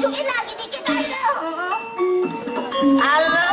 masukin lagi dikit aja. Halo.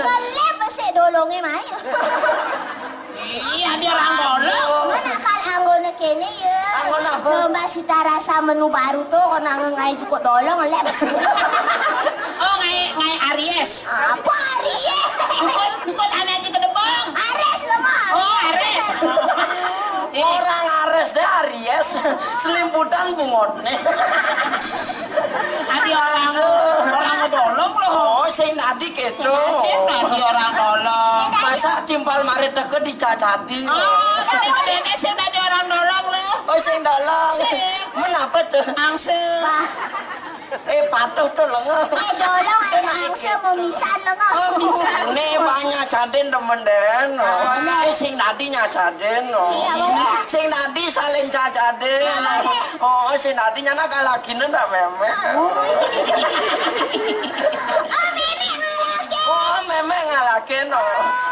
Ngelep besi dolongnya mai. Iya dia orang bolong. Mana kal anggone kene ya. Anggon apa? Lomba Cita Rasa menu baru tuh kena ngai cukup dolong ngelep besi. Oh ngai Aries. Apa Aries? Bukan aneh aja ke depan. Aries lo mah. Oh Aries. Orang Aries deh Aries. Selimputan bungot nih. Adi orang dolong loh. Oh sing tadi gitu. Sing tadi orang dolong. Masa timpal mari deket dicacati. Oh gede-gede sing tadi orang dolong loh. Oh sing dolong. Menapa tuh? Angse. Patuh tuh lengan. Dolong ada angsa memisan lengan. Oh bisa. Nih banyak caden temen den. Sing tadi nyacaden. Sing tadi saling cacaden. Oh sing tadi nyana kalakine ndak meme. Oh meme ngalakin.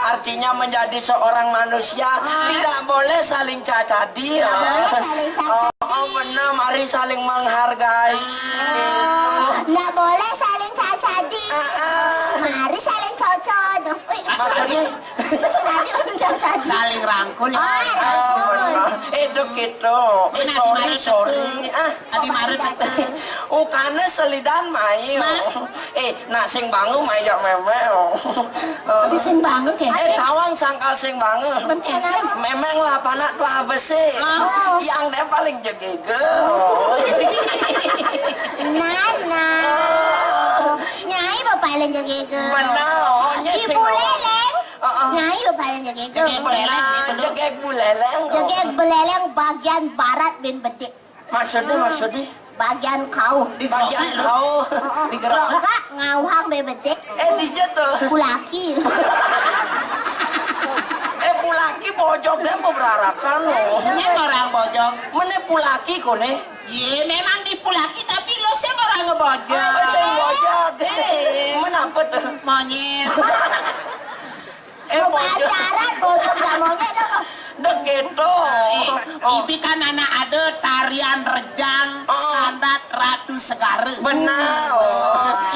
Artinya menjadi seorang manusia tidak boleh saling cacadi. Oh benar, mari saling menghargai. Nggak boleh saling cacadi. Mari saling cocok. Maksudnya? Saling rangkul. Oh, rangkul. Itu gitu. Sorry. Adi mari Ukane selidan mai. Nak sing bangu mai jak meme. Di sing bangu ke? Tawang sangkal sing bangu. Memang lah panak tua besi. Yang dia paling jegege. Nana. Nyai bapak paling jegege. Benar. Ibu leleng. Nyai bapak paling jegege. Jegeg buleleng. Jegeg buleleng bagian barat bin bedik. Maksudnya? Bagian kau. Bagian kau. Enggak ngauhang bebedik. Dijat tuh. Pulaki. Pulaki bojok dia mau berarakan loh. Ini orang bojok. Mana pulaki kone? Iya memang di pulaki tapi lo sih orang ngebojok. Oh saya bojok. Menapa tuh? Monyet. Pacaran bojok gak monyet dong. Dek gitu. Ibi kan anak ada tarian rejang adat Ratu Segara. Benar.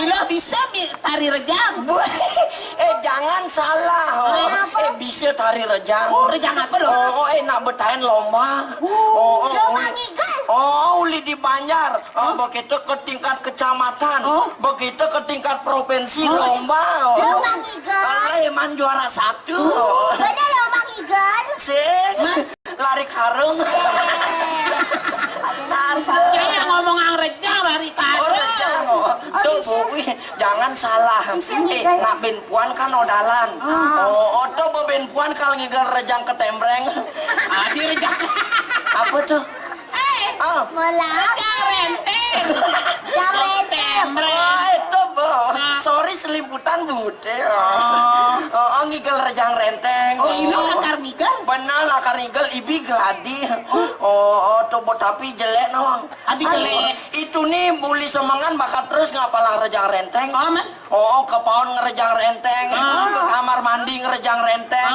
Ilo bisa tari rejang? Jangan salah. Bisa tari rejang. Rejang apa lo? Nak bertahan lomba. Lomba ngigal. Uli di Banjar. Begitu ke tingkat kecamatan. Begitu ke tingkat provinsi lomba. Lomba ngigal. Eman juara 1. Bener lomba ngigal. Sing lari karung. Kayak ngomong ang rejang lari karung. Tuh Bu, jangan salah. Nak ben puan kan odalan. Tuh ben puan kalau ngigal rejang ketembreng. Di rejang. Apa tuh? Melap. Rejang renteng. Jam renteng. Itu Bu. Sorry selimputan bude. Ngigal rejang renteng. Ilo lakar ngigal? Benar lakar ngigal ibi geladi. Tuh tapi jelek nawang. Adi jelek. Itu nih bully semangan bakat terus ngapalah rejang renteng. Ke paun ngerejang renteng. Ke kamar mandi ngerejang renteng.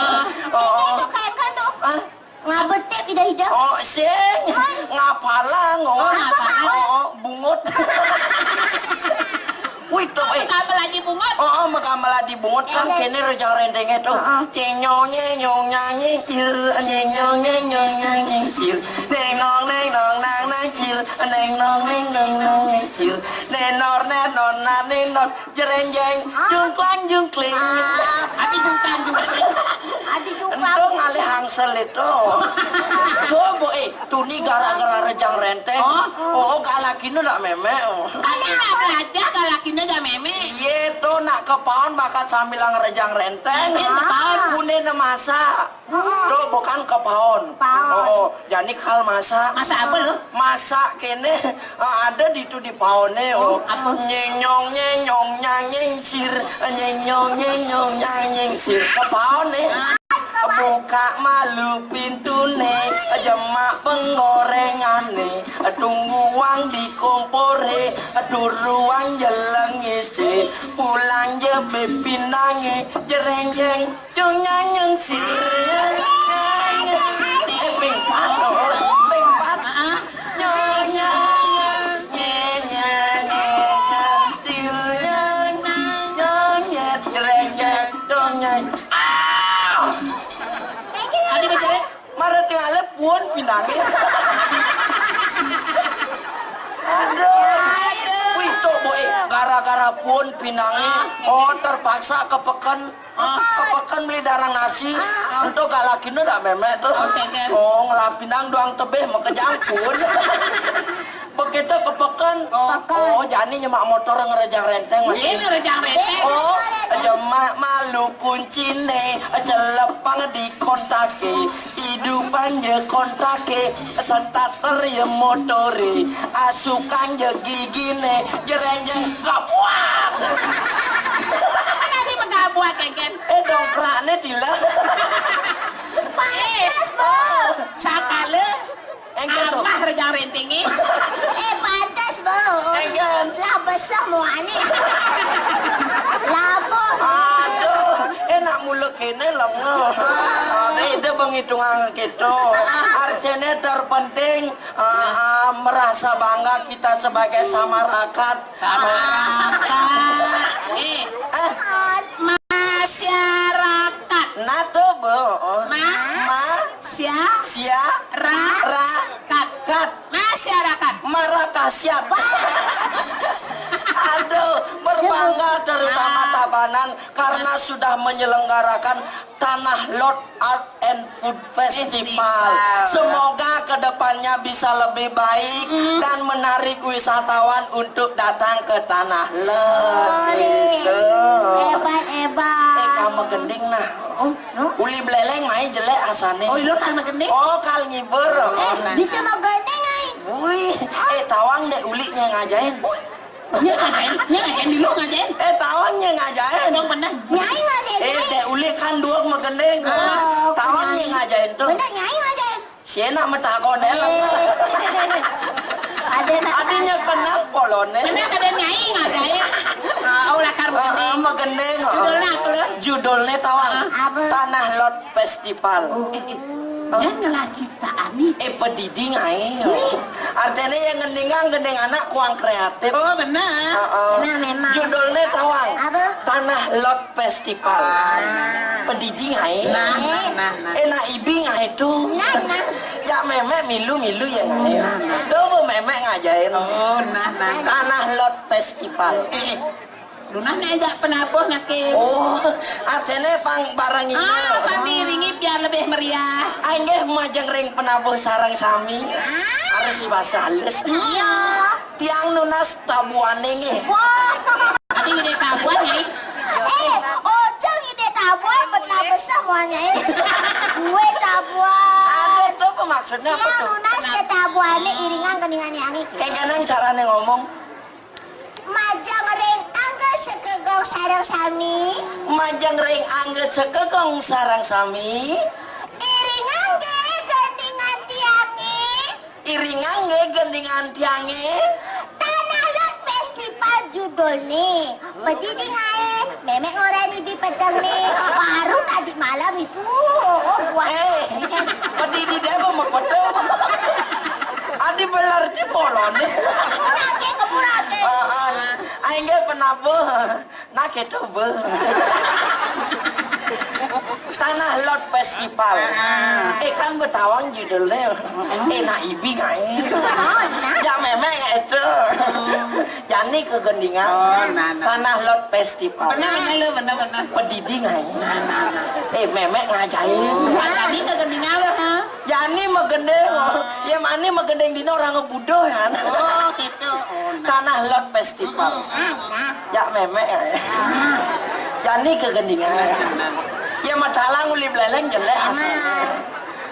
Itu kayak kan tuh. Ngabetep hidah-hidah. Sing ngapalang. Bungut. Wih tuh, Kamu lagi bungut? makamal di bungut kan kene rejang renteng itu. Cenyongnya nyongnyanyi cil, nyenyongnya nyongnyanyi cil. Neng nong nang nang cil, neng nong nang cil. Nenor nenor nenor jerenjeng jungkling. Adi jungklang. Itu ngalih hangsel itu. Coba tuh nih gara-gara rejang renteng. Galakinu nak meme. Kenapa aja galakinnya gak meme? Iya tuh nak ke paon bakat sambil ngerejang renteng. Kune masa. Tuh bukan ke paon. Paon. Oh, jadi kal masak. Masak apa lo? Masak kene ada di tu di paone. Oh, apa? nyenyong nyang sir. Nyenyong nyang sir. Ke paone. Buka malu pintune, jemak penggorengane, tunggu uang di kompore, turuan jeleng isi, pulang je bepinange, jereng jeng, nyang sir. Pingpat, pingpat, nyonya, Adik bicara. Mara tinggalnya puan pinangnya. Aduh. Wih, cok boy, gara-gara puan pinangnya. Oh, terpaksa kepekan. Kepekan beli darah nasi. Untuk gak lakinya dah memek tuh. Oh, ngelap pinang doang tebeh mau kejangkun. Begitu kepekan. Oh, jadi nyemak motor ngerejang renteng masih. Ini rejang renteng. Oh, jemak malu kuncine, celepang di kontake, hidupan je kontake, starter ye motore, asukan je gigine, jerenjeng kapuak. Nanti mengabuat kan? Dongkraknya dila. Pantas, Bu. Sakale. Enggan tuh. Amah rejang rentengnya. Pantas, Bu. Enggan. Lah besar muane. Lapo. Aduh, enak mulut kene lengo. Itu penghitungan kita. Artinya terpenting merasa bangga kita sebagai samarakat. Masyarakat. Masyarakat. Nah tuh, Bu. Masyarakat. Kat. Masyarakat. Marakasiat. Aduh, berbangga terutama Tabanan karena sudah menyelenggarakan Tanah Lot Art and Food Festival. Semoga kedepannya bisa lebih baik dan menarik wisatawan untuk datang ke Tanah Lot. Gitu. Hebat. Kamu gending nah. Uli beleleng main jelek asane. Oh, lo kan magending. Oh, kal ngibur. Bisa magendeng ai. Wih, tawang deh uliknya ngajain. Nya ngajain dulu ngajain. Tawangnya ngajain. Dong bener. Nyai ngajain. Deh ulik kan dua megendeng. Tawangnya ngajain tuh. Bener nyai ngajain. Siena metakon Adinya kena polone. Bener kada nyai ngajain. Ulah kar magending. Megendeng. Judulnya apa lo? Judulnya tawang. Apa? Tanah Lot Festival. Yang ngelaki tak ani. Pediding ae. Artinya yang gendeng anak kuang kreatif. Oh bener. Memang. Judulnya tawang. Apa? Tanah Lot Festival. Pediding ae. Nah. Enak ibing ae tuh. Nah. Ya memek milu ya ae. Tuh memek ngajain. Oh nah. Tanah Lot Festival. Lunah ngajak penabuh nake. Oh, artinya pang barang ini. Pandiringi biar lebih meriah. Anggeh majeng ring penabuh sarang sami. Harus bahasa halus. Iya. Tiang nunas tabuane nge. Wah. Adi gede tabuan nyai. Ojang ide tabuan pernah besar muanya ini. Gue tabuan. Ada tuh maksudnya apa Yang tuh? lunas ke tabuannya iringan keningan yang ini. Kayak ganang caranya ngomong. Majang ring angga sekegong sarang sami. Majeng ring angge sekegong sarang sami. Iringan ge keningan tiangi. Iringan nge gendingan tiange. Tanah Lot Festival judul nih. Pediding ae. Memek orang ibi pedang nih. Baru tadi malam itu. Buat. Pedidi dia mau pedang. Adi belar di polon. Purake ke purake. Aing penabuh. Nah gitu be. Tanah Lot Festival. Kan betawang judulnya. Nak ibi ngain. Ya memang itu. Jani kegendingan. Tanah Lot Festival. Bener. Pedidi ngain. Memek ngajain. Jadi kegendingan lo ha. Jani megendeng. Ya mani megendeng dina orang ngebudo kan. Oh gitu. Tanah Lot Festival. Ya memek. Jani kegendingan. Ya madalang uli beleleng jelek asalnya.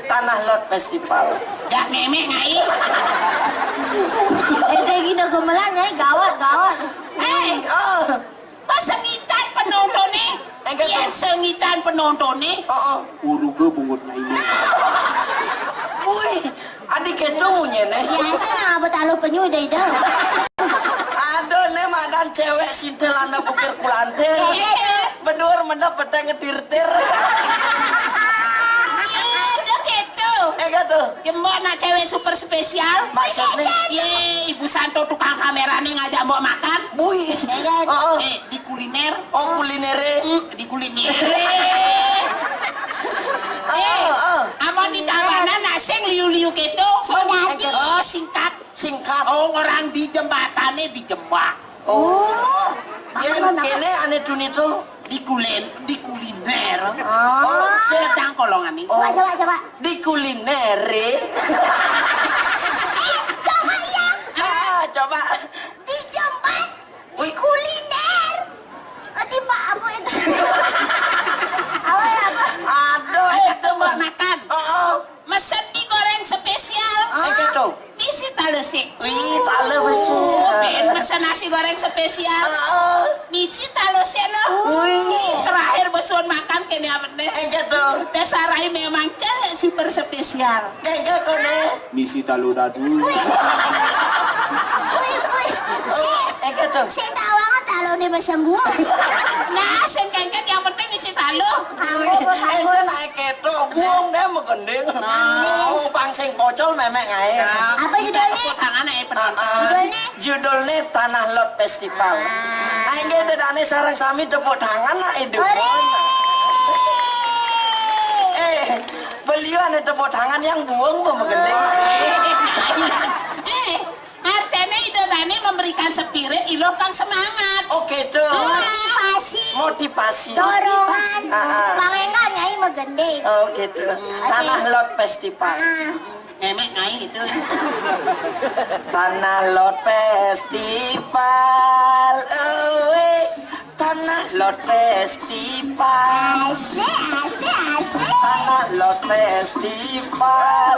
Tanah Lot Festival. Jak memek ngai. Kayak gini gemelan ya, gawat. Oh. Pas sengitan penontonnya. Enggak Yang tahu. sengitan penontonnya. Oh. Uruga bungut ngai. Wih, adik itu munyene. Biasa nah betalo penyu deh. Aduh, ne madan cewek sintel anda bukir kulantir. Bedur mendap beteng ngetir-tir. Iya, gitu. Enggak tuh. Mbok nak cewek super spesial. Maksudnya? Ye, Ibu Santo tukang kamera nih ngajak mbok makan. Bui. Oh. Di kuliner. Oh, kulinere. Di kuliner. Oh. Amon di tawanan naseng liu-liu gitu. Sedati. Oh, singkat. Singkat. Oh, orang di jembatannya dijebak. Oh. Yang kene aneh duni tuh. Di kuliner. Oh, Sedang kolongan nih. Oh. Coba. Di kulinere. Coba ya, Coba. di jembat, Wih. kuliner. Di apa itu? Apa? Aduh, Ajak itu mbok mah. makan. Oh. Mesen mie goreng spesial. Enggak tuh. Misi talese. Wih, tale besi. Ben mesen nasi goreng spesial. Oh. Misi talese loh. Wih. Terakhir besuan makan kene apa deh. Enggak tuh. Dasarai memang super spesial. Enggak kone. Misi talu dadu. Wih. Enggak tuh. Saya tahu banget kalau nih sembuh. Nah, sengkengken yang penting misi talu. Ente naik keto, buang deh menggending. Oh, pangsing pocol memek ngae. Apa judulnya? Tangan penonton. Judulnya? Judulnya Tanah Lot Festival. Aingge dedane sareng sami tepuk tangan lah hidup. Beliau ane tepuk tangan yang buang menggending. Artinya idolanya memberikan spirit, ilokang semangat. Oke tuh. Motivasi, Motivasi. dorongan, Ah. pangengan nyai megende. Oh gitu. Tanah Lot Festival. Memek ngai gitu. Tanah Lot Festival. Tanah Lot Festival. Asik. Tanah Lot Festival.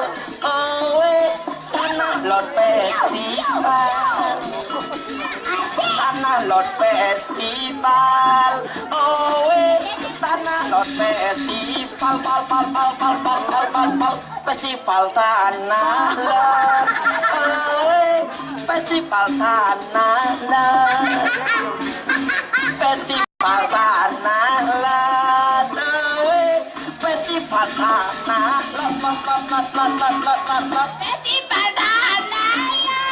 Tanah Lot Festival. Asik. Tanah Lot Festival. Tanah Lot Festival. Festival Tanah Lot. Festival Tanah Lot. Festival Tanah Lot. Festival Tanah Lot. Festival tanah ya.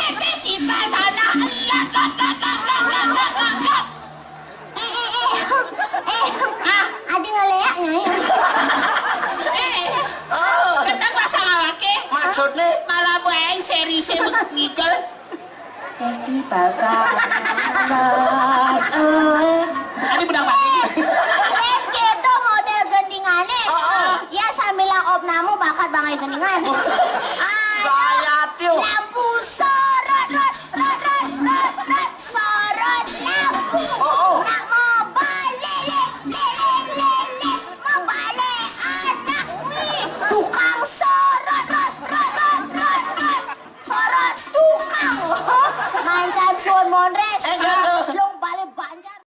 Festival tanah. Adi ngeleak nyai. Ketang pasang awake. Maksudnya Malah baeng seriusnya ngigel. Festival Tanah. Ini bedang mati. Lihat gitu model gendingannya. Ya sambil laop namu bakat bangai gendingan. Saya